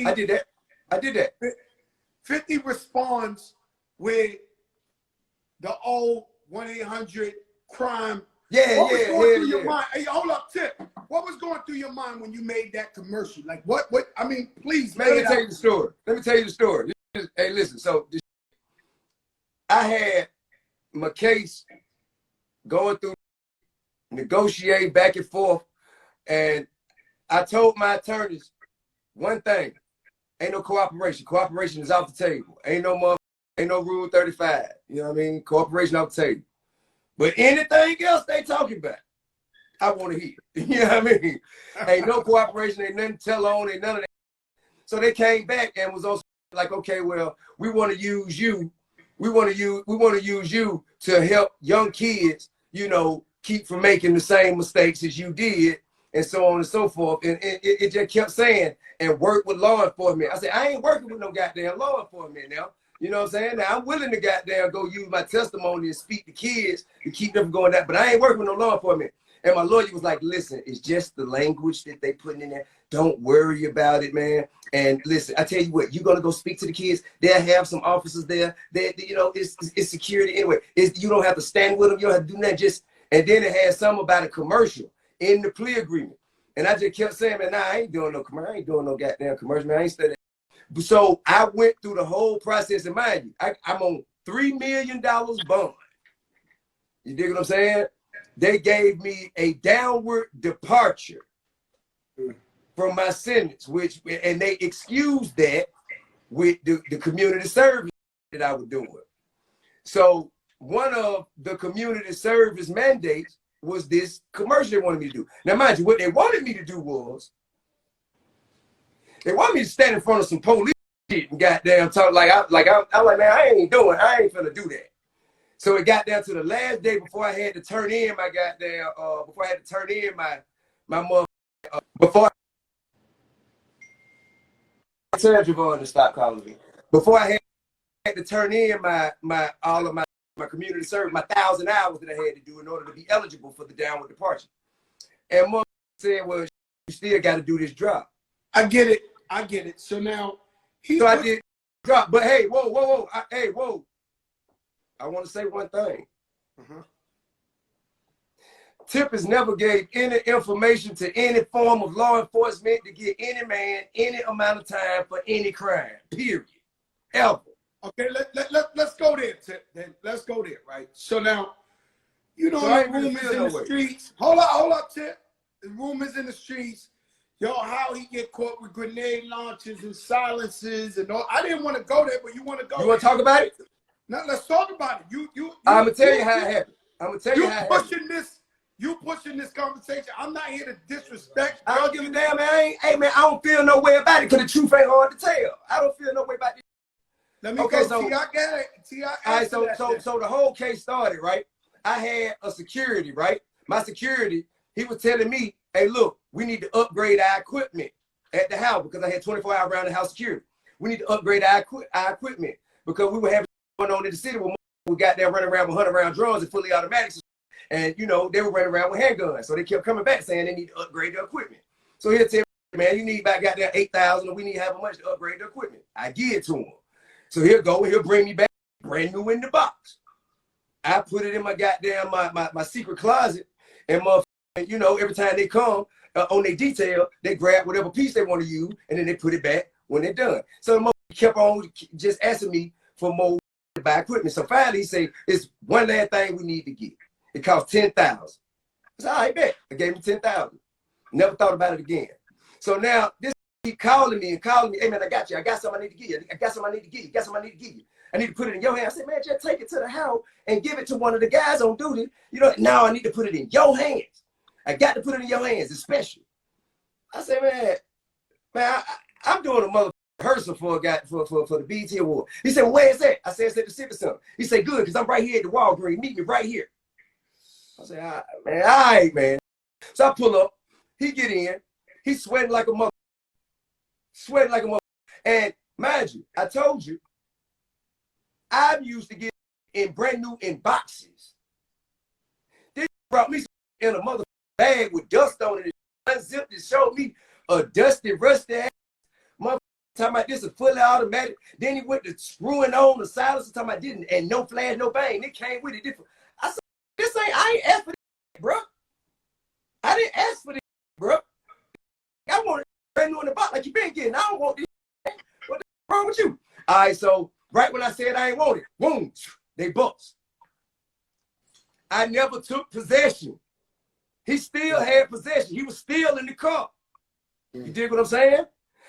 I did that. I did that. 50 responds with the old 1-800 crime. Yeah, what was yeah, going through your yeah. mind? Hey, hold up, Tip. What was going through your mind when you made that commercial? Like, what, I mean, please, Man, let me tell you the story. Let me tell you the story. Hey, listen, so I had my case going through, negotiate back and forth, and I told my attorneys one thing: ain't no cooperation. Cooperation is off the table. Ain't no Rule 35. You know what I mean? Cooperation off the table. But anything else they talking about, I want to hear. You know what I mean? Ain't no cooperation, ain't nothing to tell on, ain't none of that. So they came back and was also like, okay, well, we want to use you. We want to use you to help young kids, you know, keep from making the same mistakes as you did, and so on and so forth. And it just kept saying, and work with law enforcement. I said, I ain't working with no goddamn law enforcement now. You know what I'm saying? Now, I'm willing to goddamn go use my testimony and speak to kids to keep them from going that, but I ain't working with no law enforcement. And my lawyer was like, listen, it's just the language that they putting in there. Don't worry about it, man. And listen, I tell you what, you're going to go speak to the kids. They'll have some officers there. You know, it's security anyway. You don't have to stand with them. You don't have to do that. And then it had something about a commercial in the plea agreement. And I just kept saying, man, nah, I ain't doing no commercial. I ain't doing no goddamn commercial, man. I ain't studying. So I went through the whole process, and mind you, I'm on $3 million bond. You dig what I'm saying? They gave me a downward departure from my sentence, and they excused that with the community service that I was doing. So one of the community service mandates was this commercial they wanted me to do. Now, mind you, what they wanted me to do was, they want me to stand in front of some police shit and goddamn talk I'm like, man, I ain't finna do that. So it got down to the last day before I had to turn in my goddamn, my mother, before I tell Javon to stop calling me. Before I had to turn in all of my community service, my 1,000 hours that I had to do in order to be eligible for the downward departure. And mother said, well, you still got to do this drop. I get it. So now, I did drop. But hey, whoa. I want to say one thing. Tip has never gave any information to any form of law enforcement to get any man any amount of time for any crime, period, ever. Okay, let's go there, Tip. Then let's go there, right? So now, you know, So the room is in the streets. Hold up, Tip. The room is in the streets. Yo, how he get caught with grenade launches and silences and all. I didn't want to go there, but you want to go. You want to talk about it? Now let's talk about it. I'm gonna tell you how it happened. I'm gonna tell you how it happened. You pushing this conversation. I'm not here to disrespect. I don't give a damn, man. Hey, man, I don't feel no way about it because the truth ain't hard to tell. I don't feel no way about it. Let me go. So, I get it. All right, so the whole case started, right? I had a security, right? My security, he was telling me, hey, look, we need to upgrade our equipment at the house because I had 24-hour round the house security. We need to upgrade our equipment because we were having going on in the city where we got there running around with 100-round drones and fully automatics. And, you know, they were running around with handguns. So they kept coming back saying they need to upgrade the equipment. So he'll tell me, man, you need about goddamn 8,000 and we need to have much to upgrade the equipment. I give it to him. So he'll go and he'll bring me back brand new in the box. I put it in my goddamn, my secret closet. And, you know, every time they come on their detail, they grab whatever piece they want to use and then they put it back when they're done. So the kept on just asking me for more to buy equipment. So finally he said, it's one last thing we need to get. It cost $10,000. I said, all right, bet. I gave him $10,000. Never thought about it again. So now this keep calling me. Hey man, I got you. I got something I need to give you. I got something I need to give you. Got something I need to give you. I need to put it in your hand. I said, man, just take it to the house and give it to one of the guys on duty. You know, now I need to put it in your hands. I got to put it in your hands. It's special. I said, man, I'm doing a mother rehearsal for a guy for the BET Award. He said, well, where is that? I said, it's at the Civic Center. He said, good, because I'm right here at the Walgreens. Meet me right here. I said, all right, man. So I pull up. He get in. He's sweating like a mother. And mind you, I told you, I'm used to get in brand new in boxes. This brought me in a mother bag with dust on it. Unzipped and showed me a dusty, rusty ass mother talking about this is fully automatic. Then he went to screwing on the silencer, talking about didn't, and no flash, no bang. It came with it different. I said, I ain't asked for this, bro. I didn't ask for this, bro. I want it brand new in the box like you been getting. I don't want this. What's wrong with you? All right, so right when I said I ain't want it, boom, they bust. I never took possession. He still had possession. He was still in the car. You dig what I'm saying?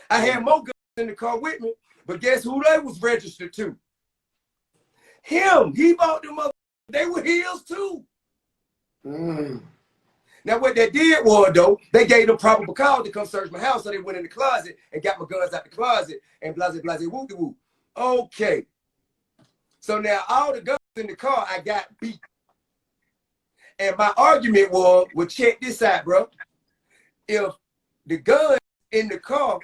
I had more guns in the car with me, but guess who they was registered to? Him. He bought them up. They were his too. Now what they did was though, they gave them probable cause to come search my house, so they went in the closet and got my guns out the closet and blase woo woo. Okay. So now all the guns in the car I got beat. And my argument was, well, check this out, bro. If the gun in the car,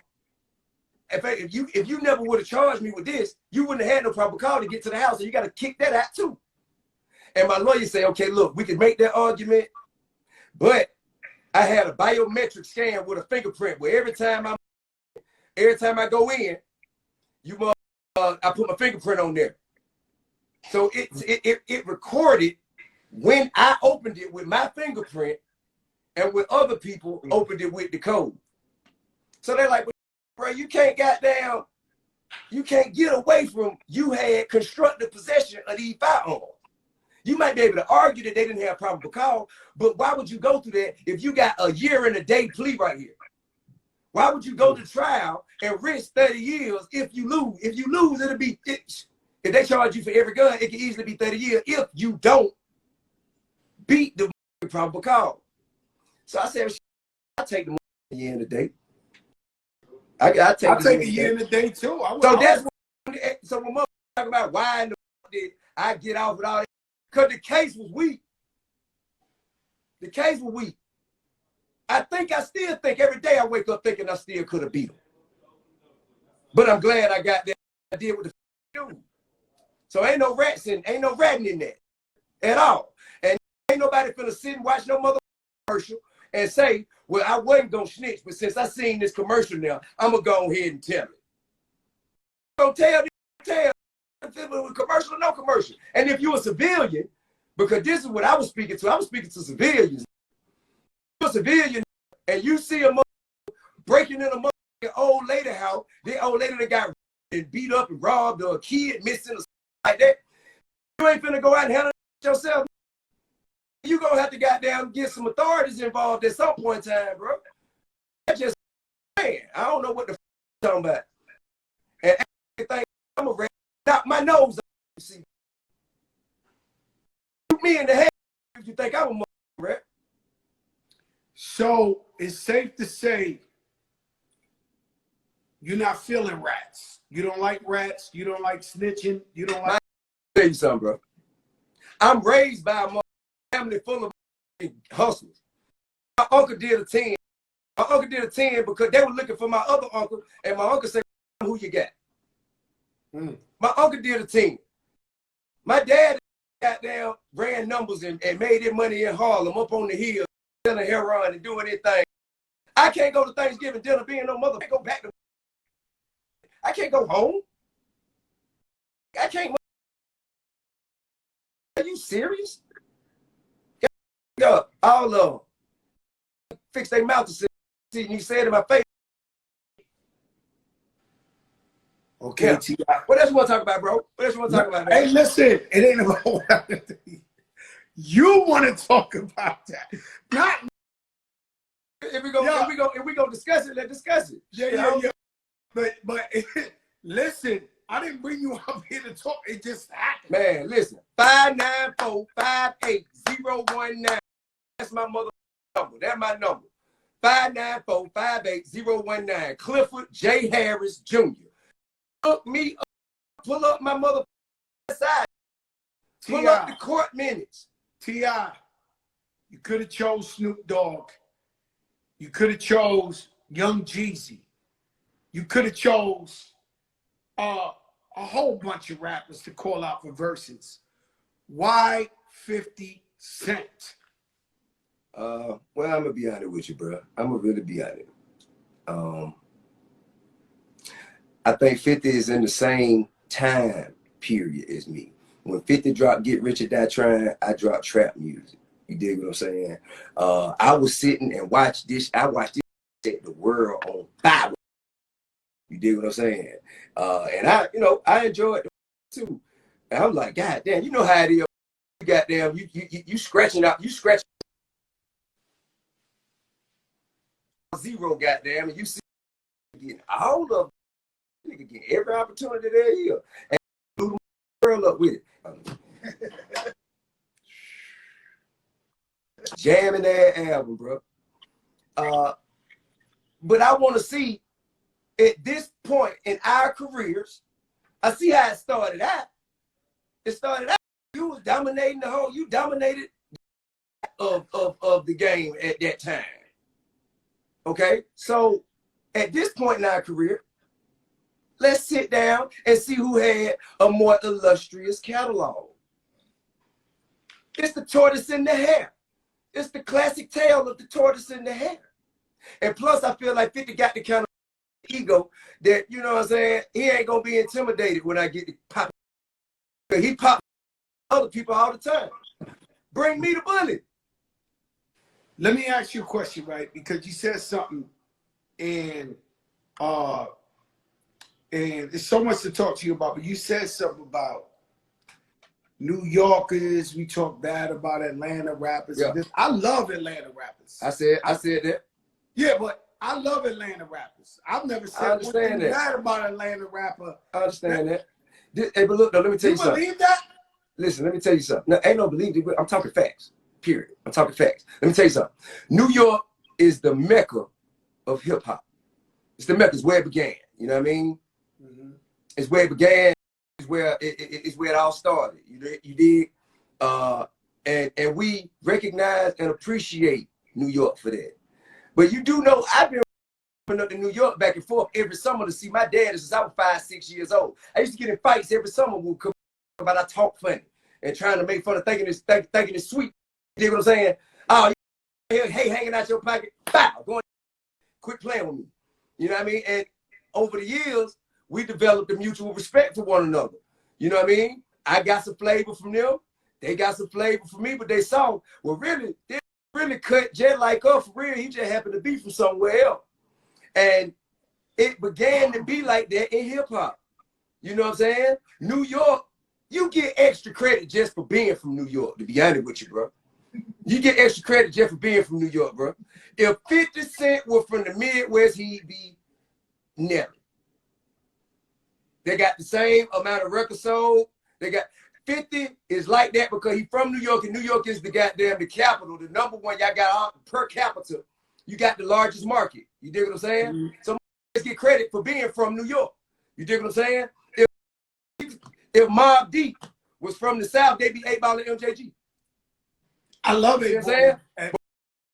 if you never would have charged me with this, you wouldn't have had no probable cause to get to the house, so you got to kick that out too. And my lawyer say, okay, look, we can make that argument, but I had a biometric scan with a fingerprint where every time I go in, I put my fingerprint on there. So it recorded when I opened it with my fingerprint and when other people opened it with the code. So they're like, bro, you can't get away from you had constructive possession of these firearms. You might be able to argue that they didn't have probable cause, but why would you go through that if you got a year and a day plea right here? Why would you go to trial and risk 30 years if you lose? If you lose, it'll be, if they charge you for every gun, it can easily be 30 years if you don't beat the probable cause. So I said, I'll take the year and a day. I'll take a year and a day too. So when mother talk about why in the did I get off with all that, because the case was weak. The case was weak. I still think every day I wake up thinking I still could have beat him. But I'm glad I got that. I did what the do. So ain't no ratting in that at all. And ain't nobody finna sit and watch no mother commercial and say, well, I wasn't gonna snitch, but since I seen this commercial now, I'm gonna go ahead and tell it. Don't tell, commercial or no commercial. And if you're a civilian, because this is what I was speaking to civilians. If you're a civilian and you see a mother breaking in a mother old lady house, the old lady that got and beat up and robbed, or a kid missing or something like that, you ain't finna go out and handle it yourself. You gonna have to goddamn get some authorities involved at some point in time, bro. That's just, man, I don't know what the you're talking about. And everything, I'm a rat, knock my nose up, see. Shoot me in the head if you think I'm a rat. So it's safe to say you're not feeling rats. You don't like rats. You don't like snitching. You don't like. I'll tell you something, bro. I'm raised by a family full of hustlers. My uncle did a 10. My uncle did a 10 because they were looking for my other uncle, and my uncle said, who you got? My uncle did a 10. My dad goddamn ran numbers and made their money in Harlem, up on the hill, selling heroin and doing their thing. I can't go to Thanksgiving dinner being no mother. I go back to. I can't go home. I can't. Are you serious? Yo, all of them fix their mouth to see. You said in my face. Okay, Yeah. T.I. What else you want to talk about, bro? What else you want to talk about, man? Hey, listen, it ain't about what you want to talk about that. Not if we go discuss it, let's discuss it. Yeah. But listen, I didn't bring you up here to talk. It just happened. Man, listen. 594-58019. That's my mother number. That's my number. 594-58019. Clifford J. Harris Jr. Look me up, pull up my mother side. Pull up the court minutes. T.I., you could have chose Snoop Dogg. You could have chose Young Jeezy. You could have chose a whole bunch of rappers to call out for verses. Why 50 Cent? Well, I'm gonna be honest with you, bro. I'm gonna really be honest. I think 50 is in the same time period as me. When 50 dropped Get Rich or Die Trying, I dropped trap music. You dig what I'm saying? I was sitting and watched this. I watched this set the world on fire. You dig what I'm saying? And I enjoyed it too. And I'm like, God damn, you know how it is. Goddamn, you scratching out, you scratching zero, goddamn, and you see getting all of nigga getting every opportunity there is, and blew the girl up with it. Jamming that album, bro. But I want to see at this point in our careers, I see how it started out. It started out, you was dominating you dominated of the game at that time. Okay, so at this point in our career, let's sit down and see who had a more illustrious catalog. It's the tortoise in the hare. It's the classic tale of the tortoise in the hare. And plus, I feel like 50 got the kind of ego that, you know what I'm saying, he ain't gonna be intimidated when I get to pop. He pop other people all the time. Bring me the bully. Let me ask you a question, right? Because you said something, and there's so much to talk to you about, but you said something about New Yorkers. We talk bad about Atlanta rappers. Yeah. I love Atlanta rappers. I said that. Yeah, but I love Atlanta rappers. I've never said one thing bad about Atlanta rapper. I understand that. Hey, but look, though, let me tell you something. You believe that? Listen, let me tell you something. No, ain't no believe it. I'm talking facts. Period. I'm talking facts. Let me tell you something. New York is the mecca of hip hop. It's the mecca. It's where it began. You know what I mean? Mm-hmm. It's where it began. It's where it all started. You dig? And we recognize and appreciate New York for that. But you do know I've been up to New York back and forth every summer to see my dad since I was 5, 6 years old. I used to get in fights every summer. We'll come about I talk funny and trying to make fun of thinking it's sweet. You know what I'm saying? Oh, hey, hanging out your pocket. Bow, going, quit playing with me. You know what I mean? And over the years, we developed a mutual respect for one another. You know what I mean? I got some flavor from them. They got some flavor from me, but they saw, well, really, they really cut Jet like us for real. He just happened to be from somewhere else. And it began to be like that in hip hop. You know what I'm saying? New York, you get extra credit just for being from New York, to be honest with you, bro. You get extra credit just for being from New York, bro. If 50 Cent were from the Midwest, he'd be Nelly. They got the same amount of records sold. They got 50 is like that because he's from New York, and New York is the capital, the number one. Y'all got per capita. You got the largest market. You dig what I'm saying? Mm-hmm. So let's get credit for being from New York. You dig what I'm saying? If Mobb Deep was from the South, they'd be 8 Ball and MJG. I love it. You know what I'm saying? But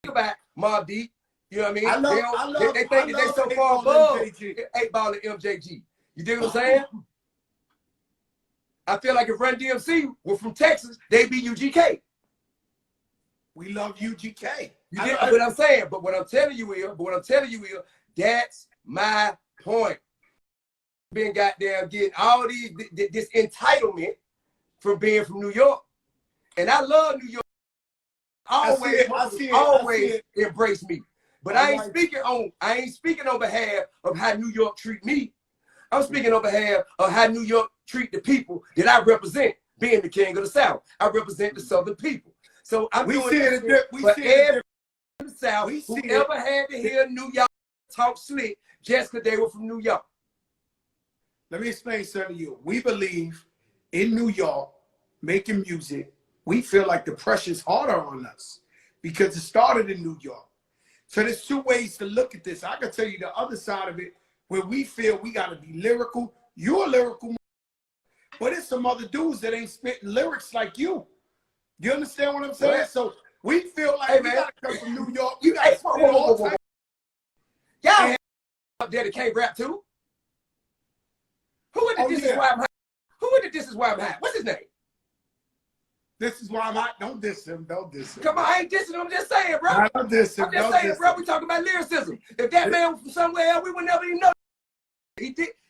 think about Mobb Deep. You know what I mean? They think that they so far above 8 Ball and MJG. You dig what I'm saying? I feel like if Run DMC were from Texas, they'd be UGK. We love UGK. You get what I'm saying? But what I'm telling you is, that's my point. Been goddamn getting all this entitlement from being from New York. And I love New York. Always embrace me. But I ain't speaking on behalf of how New York treat me. I'm speaking on behalf of how New York treat the people that I represent, being the king of the South. I represent the Southern people. So I'm doing this for every in the South who ever had to hear New York talk slick just because they were from New York. Let me explain something to you. We believe in New York, making music, we feel like the pressure's harder on us because it started in New York. So there's two ways to look at this. I can tell you the other side of it, where we feel we got to be lyrical. You're lyrical, but it's some other dudes that ain't spitting lyrics like you. You understand what I'm saying? Right. So we feel like we got to come from New York. You got to spit all time. Y'all up there that can't rap too? Who in the This Is Why I'm Hot? Who in the This Is Why I'm Hot? What's his name? This Is Why I'm Hot. Don't diss him. Don't diss him. Come on, I ain't dissing him. I'm just saying, bro. I don't diss him. I'm just saying, bro. We talking about lyricism. If that man was from somewhere else, we would never even know.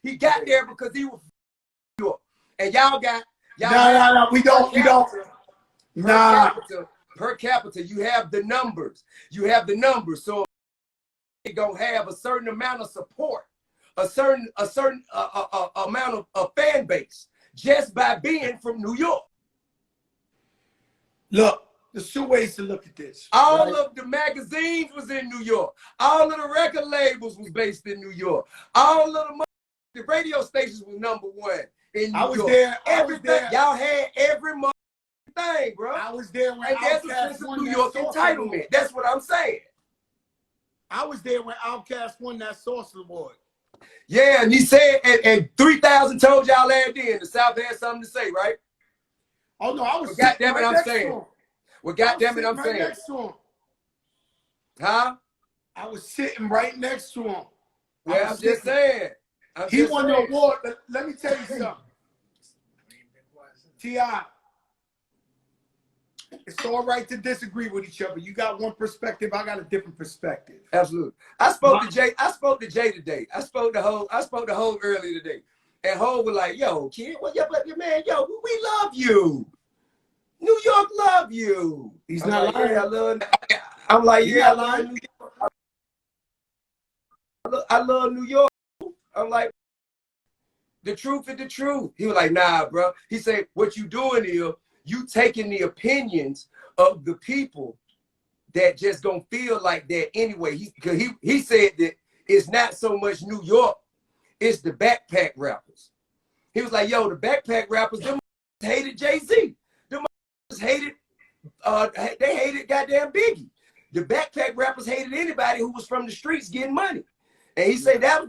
He got there because he was New York. And y'all No, we don't. Per capita, you have the numbers. So they're gonna have a certain amount of support, a certain amount of fan base just by being from New York. Look, there's two ways to look at this. All of the magazines was in New York. All of the record labels was based in New York. All of the radio stations was #1 in New York. Everything y'all had every thing, bro. I was there when Outkast won New York entitlement. That's what I'm saying. I was there when Outkast won that Source Award. Yeah, and he said, and 3,000 told y'all last then the South had something to say, right? Oh no, I was. Well, goddamn it, I'm saying. Well, goddamn it, I'm saying. Next to him. Huh? I was sitting right next to him. Well, I'm just saying. He won the award. Let me tell you something. T.I., it's all right to disagree with each other. You got one perspective, I got a different perspective. Absolutely. I spoke to Jay today. I spoke to Ho earlier today. And Ho was like, yo, kid, well, your man, yo, we love you. New York love you. He's not lying. I'm like, yeah, I love New York. I love New York. I'm like, the truth is the truth. He was like, nah, bro. He said, what you doing here, you taking the opinions of the people that just gonna feel like that anyway. He said that it's not so much New York, it's the backpack rappers. He was like, yo, the backpack rappers, them hated Jay-Z. Them hated, they hated goddamn Biggie. The backpack rappers hated anybody who was from the streets getting money. And he said that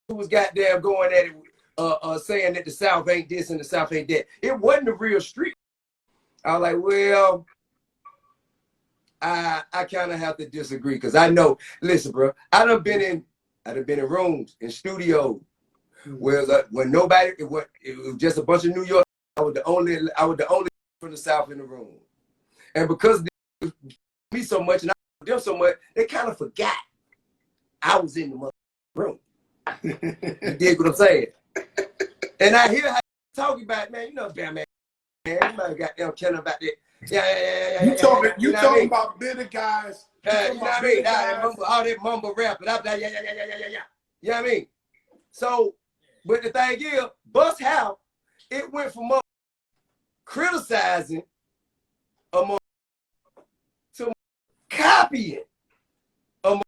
was goddamn going at it, saying that the South ain't this and the South ain't that. It wasn't the real street. I was like, well, I kind of have to disagree because I know. Listen, bro, I done been in rooms in studios where when nobody, it was just a bunch of New York. I was the only from the South in the room, and because they me so much and I them so much, they kind of forgot I was in the room. You dig what I'm saying? And I hear how you talking about, man. You know, damn man. You might got them killing about that. Yeah. You talking about bitter guys. You know what I mean? All that mumble rap. And I'm like, yeah. You know what I mean? So, but the thing is, Bust how it went from criticizing to copying. Now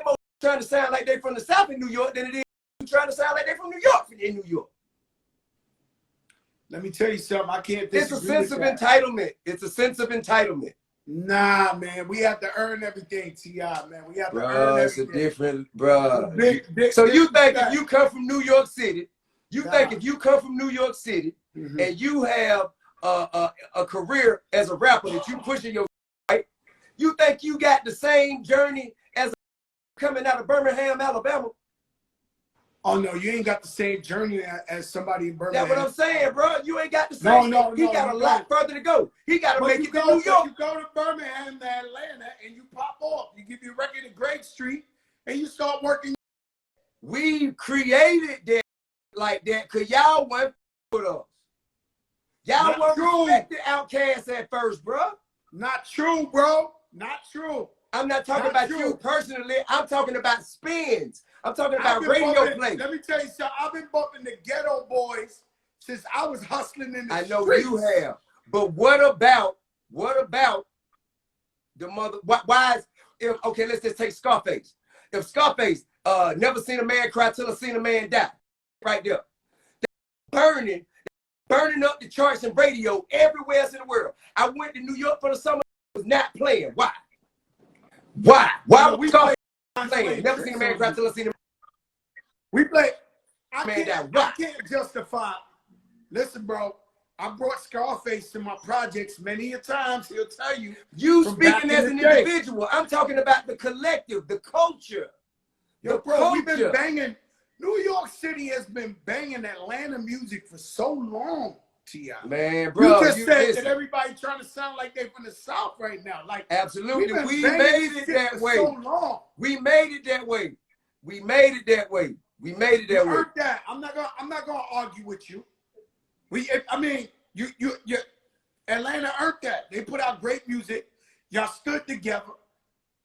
more trying to sound like they from the South in New York than it is trying to sound like they from New York in New York. Let me tell you something. I can't disagree. It's a sense of entitlement. It's a sense of entitlement. Nah, man. We have to earn everything, T.I., man. We have to earn everything. It's a different, bro. So you think if you come from New York City, and you have a career as a rapper that you pushing your right, you think you got the same journey as coming out of Birmingham, Alabama? Oh no, you ain't got the same journey as somebody in Birmingham. That's what I'm saying, bro. You ain't got the same. No. He got a lot further to go. He got to make it to New York. You go to Birmingham, to Atlanta, and you pop off. You give your record to Great Street, and you start working. We created that like that because y'all went with us. Y'all weren't respected Outkast at first, bro. Not true, bro. Not true. I'm not talking about you personally. I'm talking about spins. I'm talking about radio play. Let me tell you something. I've been bumping the Ghetto Boys since I was hustling in the streets. I know you have. But what about the mother? Why is okay? Let's just take Scarface. If Scarface never seen a man cry till I seen a man die, right there, burning up the charts and radio everywhere else in the world. I went to New York for the summer. Was not playing. Why? Why we Scarface playing? Never seen a man cry till I seen him. We play. I can't justify. Listen, bro. I brought Scarface to my projects many a times. He'll tell you. You speaking as an individual. I'm talking about the collective, the culture. Yo, bro, we've been banging. New York City has been banging Atlanta music for so long, T.I. Man, bro. You just said that everybody trying to sound like they're from the South right now. Like, absolutely. We made it that way. So long. We made it that way. We made it that way. We made it You that way. earned that. I'm not gonna argue with you. I mean, you Atlanta earned that. They put out great music. Y'all stood together.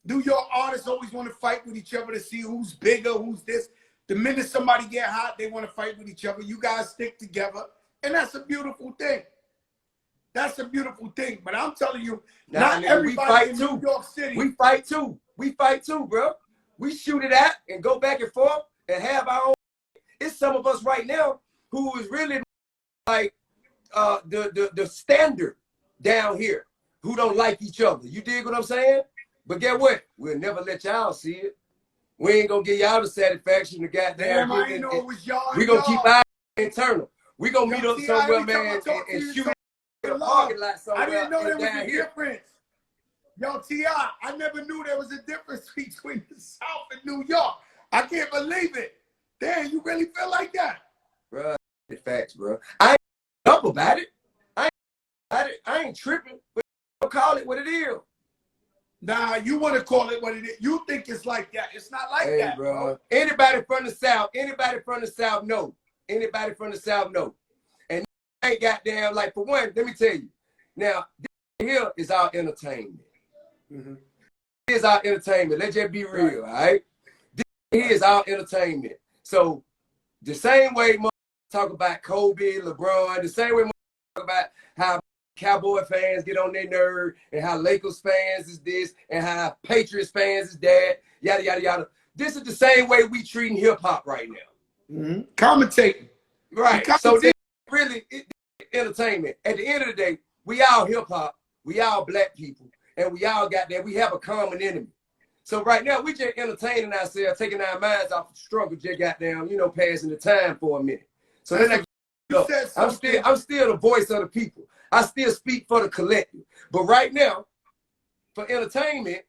New York artists always want to fight with each other to see who's bigger, who's this. The minute somebody get hot, they want to fight with each other. You guys stick together, and that's a beautiful thing. That's a beautiful thing. But I'm telling you, not everybody in New York City. We fight too. We fight too, bro. We shoot it out and go back and forth and have our own. It's some of us right now who is really like the standard down here who don't like each other. You dig what I'm saying? But get what? We'll never let y'all see it. We ain't gonna give y'all the satisfaction to goddamn. Damn, I ain't know it was y'all. We gonna keep our internal. We gonna meet up somewhere, man, and shoot in a parking lot somewhere. I didn't know there was a here. difference. Yo, T.I., I never knew there was a difference between the South and New York. I can't believe it. Damn, you really feel like that? Bro, facts, bro. I ain't up about it. I ain't tripping, but don't call it what it is. Nah, you want to call it what it is. You think it's like that. It's not like that, bro. Anybody from the South know. Anybody from the South know. And ain't goddamn, like, for one, let me tell you. Now, this here is our entertainment. Mm-hmm. This is our entertainment. Let's just be real, all right? This here is our entertainment. So, the same way talk about Kobe, LeBron, the same way talk about how Cowboy fans get on their nerve and how Lakers fans is this and how Patriots fans is that, yada, yada, yada. This is the same way we treating hip-hop right now. Mm-hmm. Commentating. Right. So this really entertainment. At the end of the day, we all hip-hop, we all black people, and we all got that. We have a common enemy. So right now, we just entertaining ourselves, taking our minds off the struggle, just goddamn, passing the time for a minute. So then I'm still the voice of the people. I still speak for the collective. But right now, for entertainment,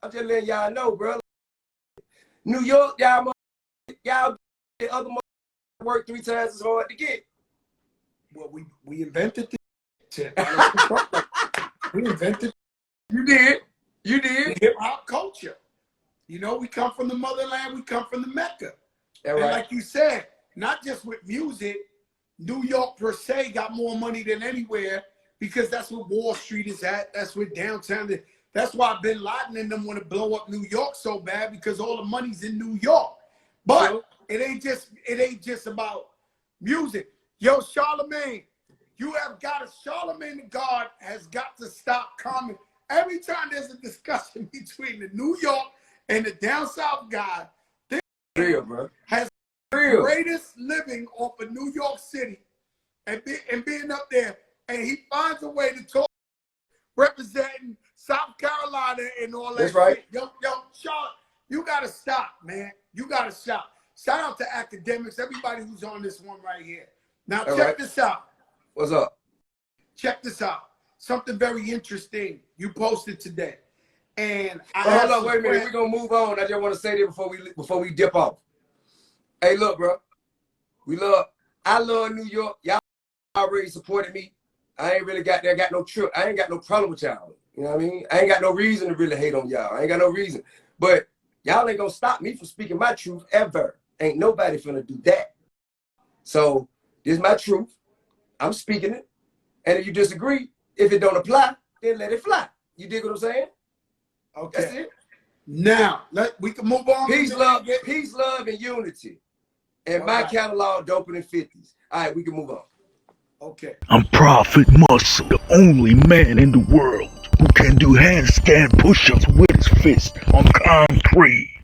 I'm just letting y'all know, bro. New York, y'all the other work 3 times as hard to get. Well, we invented the we invented. You did. Hip hop culture. We come from the motherland. We come from the Mecca. Right. And like you said, not just with music, New York per se got more money than anywhere because that's where Wall Street is at. That's where downtown is. That's why Bin Laden and them want to blow up New York so bad because all the money's in New York. But it ain't just about music. Yo, Charlemagne, Charlemagne the God has got to stop coming. Every time there's a discussion between the New York and the down south guy, this real, bro. Has the greatest living off of New York City and being up there, and he finds a way to talk representing South Carolina and all that. That's right. Shit. Yo, Charlotte, you gotta stop, man. You gotta stop. Shout out to academics, everybody who's on this one right here. Now check this out. What's up? Check this out. Something very interesting you posted today. And hold on, wait a minute. We're gonna move on. I just want to say that before we dip off. Hey, look, bro. I love New York. Y'all already supported me. I ain't really got no trip. I ain't got no problem with y'all. You know what I mean? I ain't got no reason to really hate on y'all. I ain't got no reason. But y'all ain't gonna stop me from speaking my truth ever. Ain't nobody finna do that. So this is my truth. I'm speaking it. And if you disagree, if it don't apply, then let it fly. You dig what I'm saying? Okay. That's it. Now, we can move on. Peace, love, and unity. And my catalog doper than 50s. All right, we can move on. Okay. I'm Prophet Muscle, the only man in the world who can do handstand push-ups with his fist on concrete.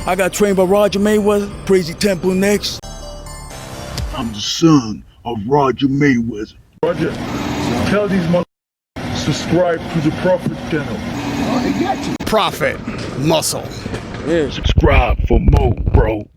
I got trained by Roger Mayweather, Crazy Temple next. I'm the son of Roger Mayweather. Roger, tell these motherfuckers subscribe to the Prophet channel. Prophet Muscle. Subscribe for more, bro.